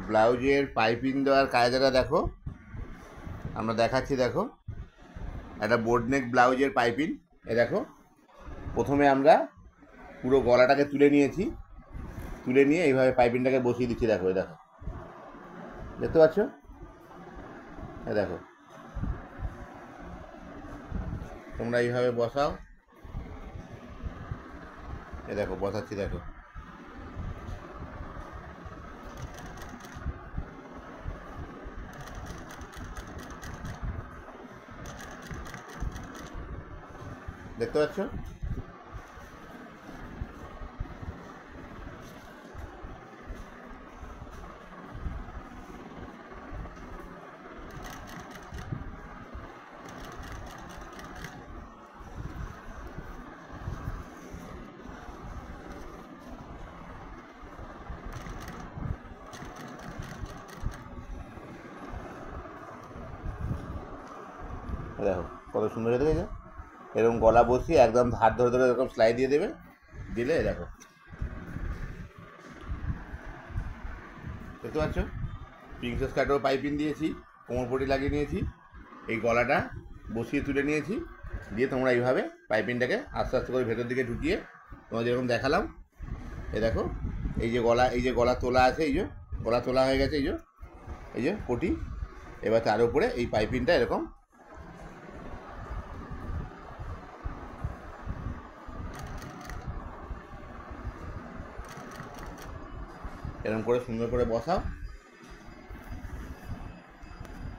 ব্লাউজের পাইপিং দেওয়ার কায়দাটা দেখো, আমরা দেখাচ্ছি। দেখো, একটা বোর্ড নেক ব্লাউজের পাইপিং। এ দেখো, প্রথমে আমরা পুরো গলাটাকে তুলে নিয়েছি, তুলে নিয়ে এইভাবে পাইপিংটাকে বসিয়ে দিচ্ছি। দেখো, দেখো, দেখতে পাচ্ছ? এ দেখো, তোমরা এইভাবে বসাও। এ দেখো, বসাচ্ছি। দেখো, দেখতে পাচ্ছ? দেখো কত সুন্দর হয়ে গেছে। এরকম গলা বসিয়ে একদম হাত ধরে ধরে এরকম সেলাই দিয়ে দেবে, দিলে দেখো, দেখতে পাচ্ছ? প্রিন্সেস কাটেও পাইপিং দিয়েছি, কোমরপটি লাগিয়ে নিয়েছি, এই গলাটা বসিয়ে তুলে নিয়েছি, দিয়ে তোমরা এইভাবে পাইপিংটাকে আস্তে আস্তে করে ভেতর দিকে ঢুকিয়ে তোমার যেরকম দেখালাম। এই দেখো, এই যে গলা তোলা আছে, এই যে গলা তোলা হয়ে গেছে, এই যে পটি। এবার তার উপরে এই পাইপিংটা এরকম এরকম করে সুন্দর করে বসাও।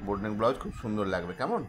বোট নেক ব্লাউজ খুব সুন্দর লাগবে, কেমন?